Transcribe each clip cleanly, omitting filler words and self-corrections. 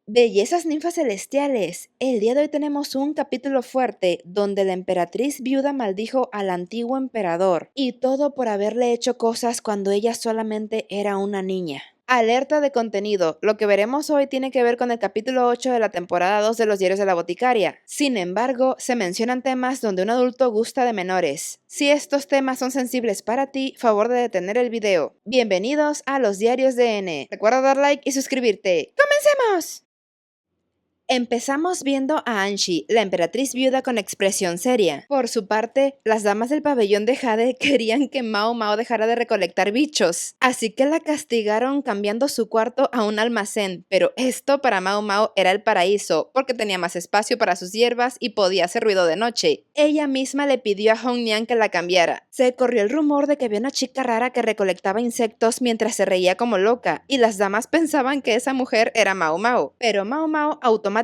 Bellezas ninfas celestiales, el día de hoy tenemos un capítulo fuerte donde la emperatriz viuda maldijo al antiguo emperador y todo por haberle hecho cosas cuando ella solamente era una niña. Alerta de contenido, lo que veremos hoy tiene que ver con el capítulo 8 de la temporada 2 de los diarios de la boticaria. Sin embargo, se mencionan temas donde un adulto gusta de menores. Si estos temas son sensibles para ti, favor de detener el video. Bienvenidos a los diarios de N. Recuerda dar like y suscribirte. ¡Comencemos! Empezamos viendo a Anshi, la emperatriz viuda con expresión seria. Por su parte, las damas del pabellón de Jade querían que Mao Mao dejara de recolectar bichos, así que la castigaron cambiando su cuarto a un almacén, pero esto para Mao Mao era el paraíso, porque tenía más espacio para sus hierbas y podía hacer ruido de noche. Ella misma le pidió a Hong Niang que la cambiara. Se corrió el rumor de que había una chica rara que recolectaba insectos mientras se reía como loca, y las damas pensaban que esa mujer era Mao Mao, pero Mao Mao automáticamente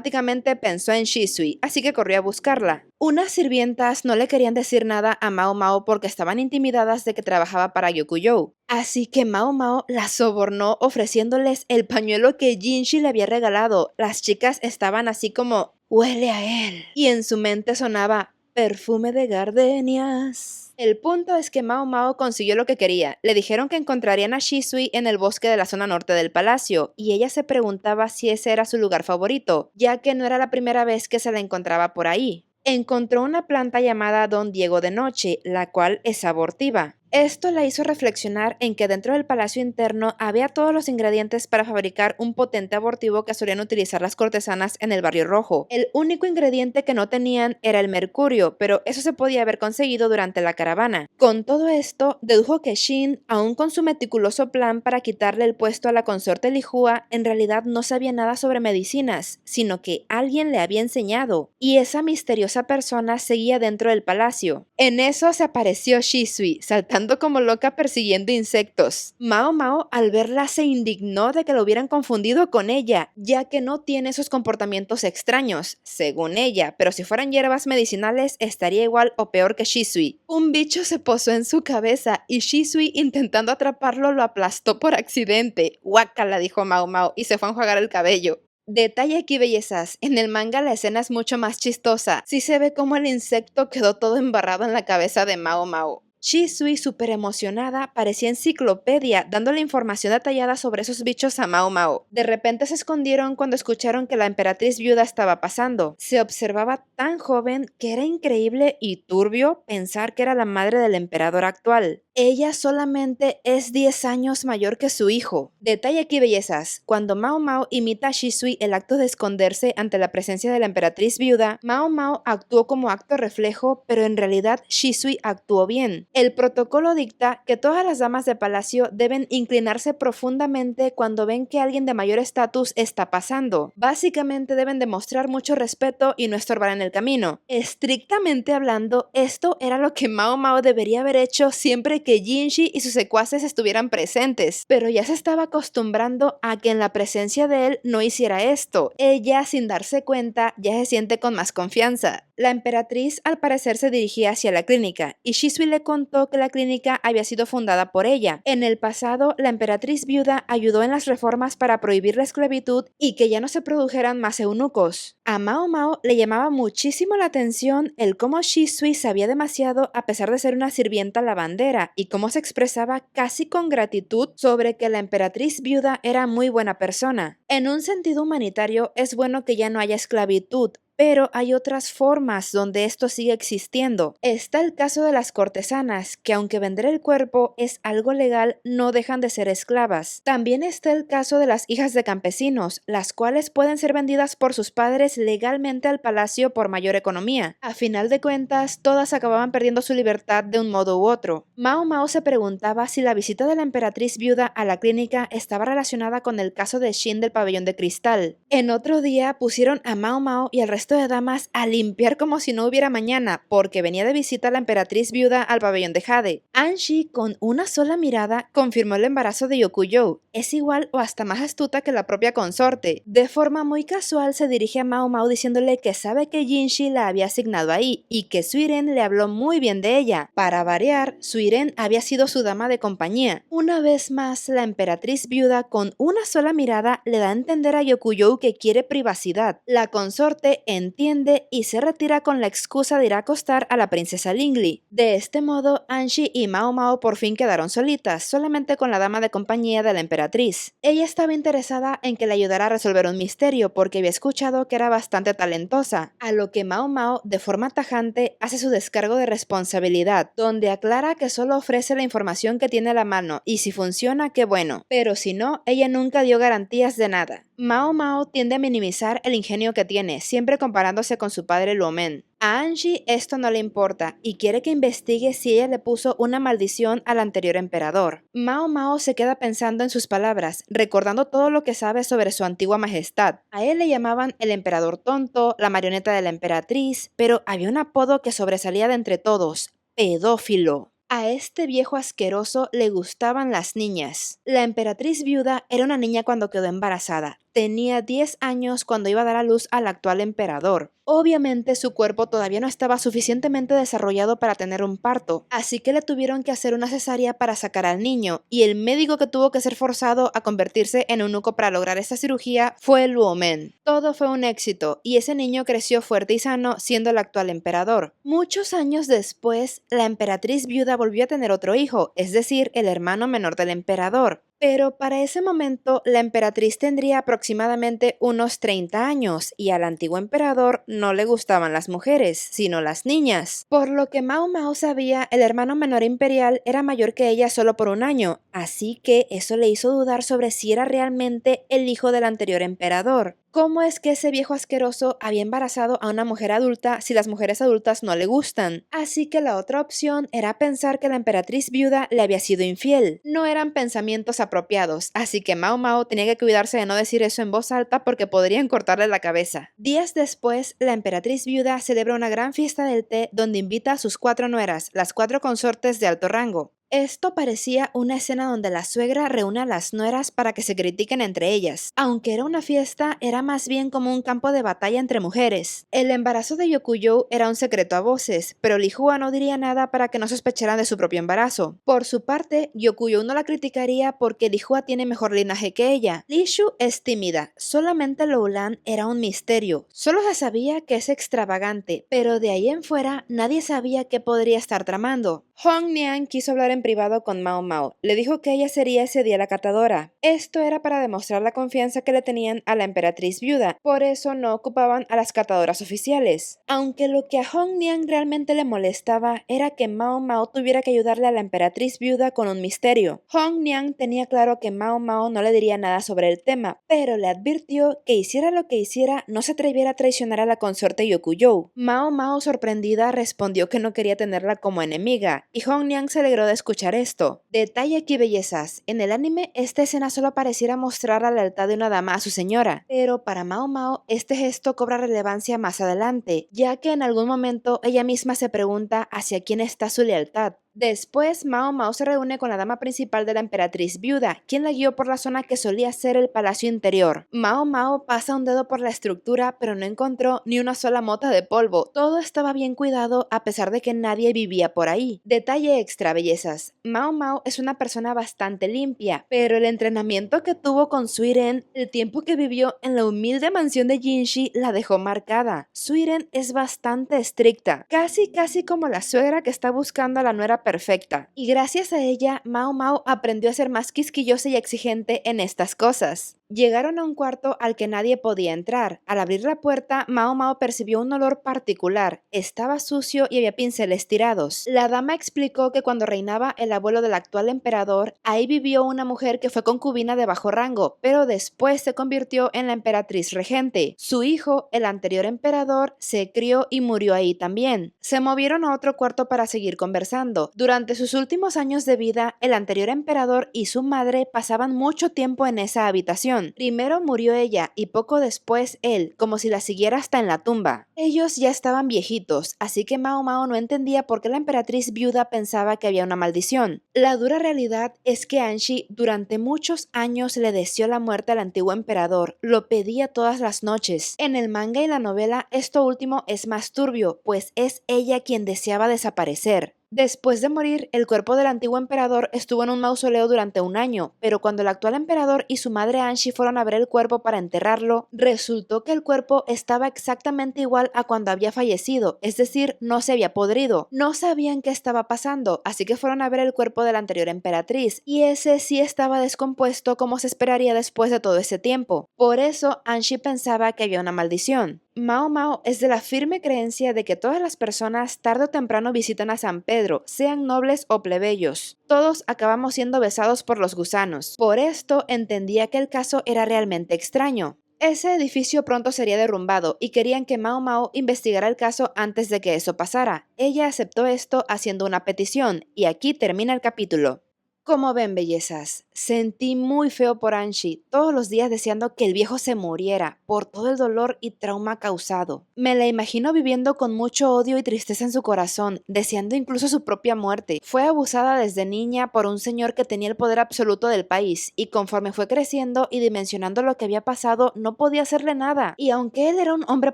pensó en Shisui, así que corrió a buscarla. Unas sirvientas no le querían decir nada a Mao Mao porque estaban intimidadas de que trabajaba para Gyokujou. Así que Mao Mao las sobornó ofreciéndoles el pañuelo que Jinshi le había regalado. Las chicas estaban así como, huele a él. Y en su mente sonaba, perfume de gardenias. El punto es que Mao Mao consiguió lo que quería. Le dijeron que encontrarían a Shisui en el bosque de la zona norte del palacio, y ella se preguntaba si ese era su lugar favorito, ya que no era la primera vez que se la encontraba por ahí. Encontró una planta llamada Don Diego de Noche, la cual es abortiva. Esto la hizo reflexionar en que dentro del palacio interno había todos los ingredientes para fabricar un potente abortivo que solían utilizar las cortesanas en el Barrio Rojo. El único ingrediente que no tenían era el mercurio, pero eso se podía haber conseguido durante la caravana. Con todo esto, dedujo que Shin, aun con su meticuloso plan para quitarle el puesto a la consorte Lijua, en realidad no sabía nada sobre medicinas, sino que alguien le había enseñado, y esa misteriosa persona seguía dentro del palacio. En eso se apareció Shisui, saltando como loca persiguiendo insectos. Mao Mao al verla se indignó de que lo hubieran confundido con ella, ya que no tiene esos comportamientos extraños, según ella, pero si fueran hierbas medicinales estaría igual o peor que Shisui. Un bicho se posó en su cabeza y Shisui intentando atraparlo lo aplastó por accidente. Guácala, dijo Mao Mao y se fue a enjuagar el cabello. Detalle aquí, bellezas, en el manga la escena es mucho más chistosa. Sí se ve como el insecto quedó todo embarrado en la cabeza de Mao Mao. Shisui, súper emocionada, parecía enciclopedia, dándole información detallada sobre esos bichos a Mao Mao. De repente se escondieron cuando escucharon que la emperatriz viuda estaba pasando. Se observaba tan joven que era increíble y turbio pensar que era la madre del emperador actual. Ella solamente es 10 años mayor que su hijo. Detalle aquí, bellezas, cuando Mao Mao imita a Shisui el acto de esconderse ante la presencia de la emperatriz viuda, Mao Mao actuó como acto reflejo, pero en realidad Shisui actuó bien. El protocolo dicta que todas las damas de palacio deben inclinarse profundamente cuando ven que alguien de mayor estatus está pasando. Básicamente deben demostrar mucho respeto y no estorbar en el camino. Estrictamente hablando, esto era lo que Mao Mao debería haber hecho siempre que Jinshi y sus secuaces estuvieran presentes, pero ya se estaba acostumbrando a que en la presencia de él no hiciera esto. Ella, sin darse cuenta, ya se siente con más confianza. La emperatriz al parecer se dirigía hacia la clínica, y Shisui le contó que la clínica había sido fundada por ella. En el pasado, la emperatriz viuda ayudó en las reformas para prohibir la esclavitud y que ya no se produjeran más eunucos. A Mao Mao le llamaba muchísimo la atención el cómo Shisui sabía demasiado a pesar de ser una sirvienta lavandera y cómo se expresaba casi con gratitud sobre que la emperatriz viuda era muy buena persona. En un sentido humanitario, es bueno que ya no haya esclavitud, pero hay otras formas donde esto sigue existiendo. Está el caso de las cortesanas, que aunque vender el cuerpo es algo legal, no dejan de ser esclavas. También está el caso de las hijas de campesinos, las cuales pueden ser vendidas por sus padres legalmente al palacio por mayor economía. A final de cuentas, todas acababan perdiendo su libertad de un modo u otro. Mao Mao se preguntaba si la visita de la emperatriz viuda a la clínica estaba relacionada con el caso de Shin del pabellón de cristal. En otro día pusieron a Mao Mao y al resto resto de damas a limpiar como si no hubiera mañana, porque venía de visita la emperatriz viuda al pabellón de Jade. Anshi, con una sola mirada, confirmó el embarazo de Yokuyou. Es igual o hasta más astuta que la propia consorte. De forma muy casual se dirige a Mao Mao diciéndole que sabe que Jinshi la había asignado ahí y que Suiren le habló muy bien de ella. Para variar, Suiren había sido su dama de compañía. Una vez más, la emperatriz viuda con una sola mirada le da a entender a Yokuyou que quiere privacidad. La consorte entiende y se retira con la excusa de ir a acostar a la princesa Lingli. De este modo, Anshi y Mao Mao por fin quedaron solitas, solamente con la dama de compañía de la emperatriz. Ella estaba interesada en que le ayudara a resolver un misterio porque había escuchado que era bastante talentosa, a lo que Mao Mao, de forma tajante, hace su descargo de responsabilidad, donde aclara que solo ofrece la información que tiene a la mano y si funciona, qué bueno, pero si no, ella nunca dio garantías de nada. Mao Mao tiende a minimizar el ingenio que tiene, siempre comparándose con su padre Luomen. A Angie esto no le importa y quiere que investigue si ella le puso una maldición al anterior emperador. Mao Mao se queda pensando en sus palabras, recordando todo lo que sabe sobre su antigua majestad. A él le llamaban el emperador tonto, la marioneta de la emperatriz, pero había un apodo que sobresalía de entre todos: pedófilo. A este viejo asqueroso le gustaban las niñas. La emperatriz viuda era una niña cuando quedó embarazada. Tenía 10 años cuando iba a dar a luz al actual emperador. Obviamente su cuerpo todavía no estaba suficientemente desarrollado para tener un parto, así que le tuvieron que hacer una cesárea para sacar al niño, y el médico que tuvo que ser forzado a convertirse en eunuco para lograr esta cirugía fue Luomen. Todo fue un éxito, y ese niño creció fuerte y sano siendo el actual emperador. Muchos años después, la emperatriz viuda volvió a tener otro hijo, es decir, el hermano menor del emperador. Pero para ese momento la emperatriz tendría aproximadamente unos 30 años y al antiguo emperador no le gustaban las mujeres, sino las niñas. Por lo que Mao Mao sabía, el hermano menor imperial era mayor que ella solo por un año, así que eso le hizo dudar sobre si era realmente el hijo del anterior emperador. ¿Cómo es que ese viejo asqueroso había embarazado a una mujer adulta si las mujeres adultas no le gustan? Así que la otra opción era pensar que la emperatriz viuda le había sido infiel. No eran pensamientos apropiados, así que Mao Mao tenía que cuidarse de no decir eso en voz alta porque podrían cortarle la cabeza. Días después, la emperatriz viuda celebra una gran fiesta del té donde invita a sus 4 nueras, las 4 consortes de alto rango. Esto parecía una escena donde la suegra reúne a las nueras para que se critiquen entre ellas. Aunque era una fiesta, era más bien como un campo de batalla entre mujeres. El embarazo de Yokuyou era un secreto a voces, pero Li Hua no diría nada para que no sospecharan de su propio embarazo. Por su parte, Yokuyou no la criticaría porque Li Hua tiene mejor linaje que ella. Li Shu es tímida, solamente Lou Lan era un misterio. Solo se sabía que es extravagante, pero de ahí en fuera nadie sabía qué podría estar tramando. Hong Niang quiso hablar en privado con Mao Mao. Le dijo que ella sería ese día la catadora. Esto era para demostrar la confianza que le tenían a la emperatriz viuda, por eso no ocupaban a las catadoras oficiales. Aunque lo que a Hong Niang realmente le molestaba era que Mao Mao tuviera que ayudarle a la emperatriz viuda con un misterio. Hong Niang tenía claro que Mao Mao no le diría nada sobre el tema, pero le advirtió que hiciera lo que hiciera, no se atreviera a traicionar a la consorte Yokuyou. Mao Mao, sorprendida, respondió que no quería tenerla como enemiga, y Hong Niang se alegró de escuchar esto. Detalle aquí, bellezas. En el anime, esta escena solo pareciera mostrar la lealtad de una dama a su señora, pero para Mao Mao, este gesto cobra relevancia más adelante, ya que en algún momento ella misma se pregunta hacia quién está su lealtad. Después, Mao Mao se reúne con la dama principal de la emperatriz viuda, quien la guió por la zona que solía ser el palacio interior. Mao Mao pasa un dedo por la estructura, pero no encontró ni una sola mota de polvo. Todo estaba bien cuidado a pesar de que nadie vivía por ahí. Detalle extra, bellezas. Mao Mao es una persona bastante limpia, pero el entrenamiento que tuvo con Suiren, el tiempo que vivió en la humilde mansión de Jinshi, la dejó marcada. Suiren es bastante estricta, casi como la suegra que está buscando a la nuera perfecta, y gracias a ella, Mao Mao aprendió a ser más quisquillosa y exigente en estas cosas. Llegaron a un cuarto al que nadie podía entrar. Al abrir la puerta, Mao Mao percibió un olor particular. Estaba sucio y había pinceles tirados. La dama explicó que cuando reinaba el abuelo del actual emperador, ahí vivió una mujer que fue concubina de bajo rango, pero después se convirtió en la emperatriz regente. Su hijo, el anterior emperador, se crió y murió ahí también. Se movieron a otro cuarto para seguir conversando. Durante sus últimos años de vida, el anterior emperador y su madre pasaban mucho tiempo en esa habitación. maldición. Primero murió ella y poco después él, como si la siguiera hasta en la tumba. Ellos ya estaban viejitos, así que Mao Mao no entendía por qué la emperatriz viuda pensaba que había una maldición. La dura realidad es que Anshi durante muchos años le deseó la muerte al antiguo emperador, lo pedía todas las noches. En el manga y la novela esto último es más turbio, pues es ella quien deseaba desaparecer. Después de morir, el cuerpo del antiguo emperador estuvo en un mausoleo durante un año, pero cuando el actual emperador y su madre Anshi fueron a ver el cuerpo para enterrarlo, resultó que el cuerpo estaba exactamente igual a cuando había fallecido, es decir, no se había podrido. No sabían qué estaba pasando, así que fueron a ver el cuerpo de la anterior emperatriz, y ese sí estaba descompuesto como se esperaría después de todo ese tiempo. Por eso, Anshi pensaba que había una maldición. Mao Mao es de la firme creencia de que todas las personas tarde o temprano visitan a San Pedro, sean nobles o plebeyos. Todos acabamos siendo besados por los gusanos. Por esto entendía que el caso era realmente extraño. Ese edificio pronto sería derrumbado y querían que Mao Mao investigara el caso antes de que eso pasara. Ella aceptó esto haciendo una petición, y aquí termina el capítulo. Como ven, bellezas, sentí muy feo por Anshi, todos los días deseando que el viejo se muriera, por todo el dolor y trauma causado. Me la imagino viviendo con mucho odio y tristeza en su corazón, deseando incluso su propia muerte. Fue abusada desde niña por un señor que tenía el poder absoluto del país, y conforme fue creciendo y dimensionando lo que había pasado, no podía hacerle nada. Y aunque él era un hombre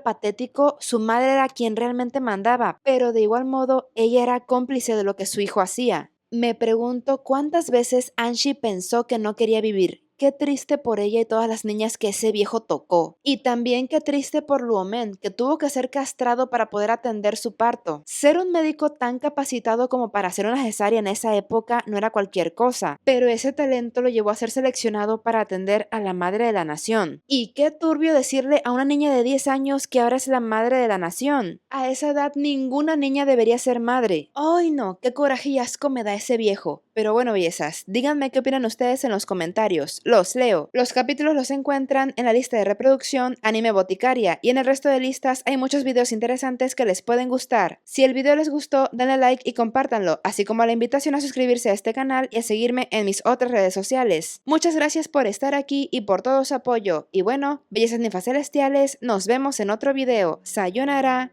patético, su madre era quien realmente mandaba, pero de igual modo, ella era cómplice de lo que su hijo hacía. Me pregunto cuántas veces Anshi pensó que no quería vivir. Qué triste por ella y todas las niñas que ese viejo tocó. Y también qué triste por Luomen, que tuvo que ser castrado para poder atender su parto. Ser un médico tan capacitado como para hacer una cesárea en esa época no era cualquier cosa, pero ese talento lo llevó a ser seleccionado para atender a la madre de la nación. Y qué turbio decirle a una niña de 10 años que ahora es la madre de la nación. A esa edad ninguna niña debería ser madre. ¡Ay no! ¡Qué coraje y asco me da ese viejo! Pero bueno, bellezas, díganme qué opinan ustedes en los comentarios. Los leo. Los capítulos los encuentran en la lista de reproducción Anime Boticaria, y en el resto de listas hay muchos videos interesantes que les pueden gustar. Si el video les gustó, denle like y compártanlo, así como la invitación a suscribirse a este canal y a seguirme en mis otras redes sociales. Muchas gracias por estar aquí y por todo su apoyo. Y bueno, bellezas ninfas celestiales, nos vemos en otro video. Sayonara.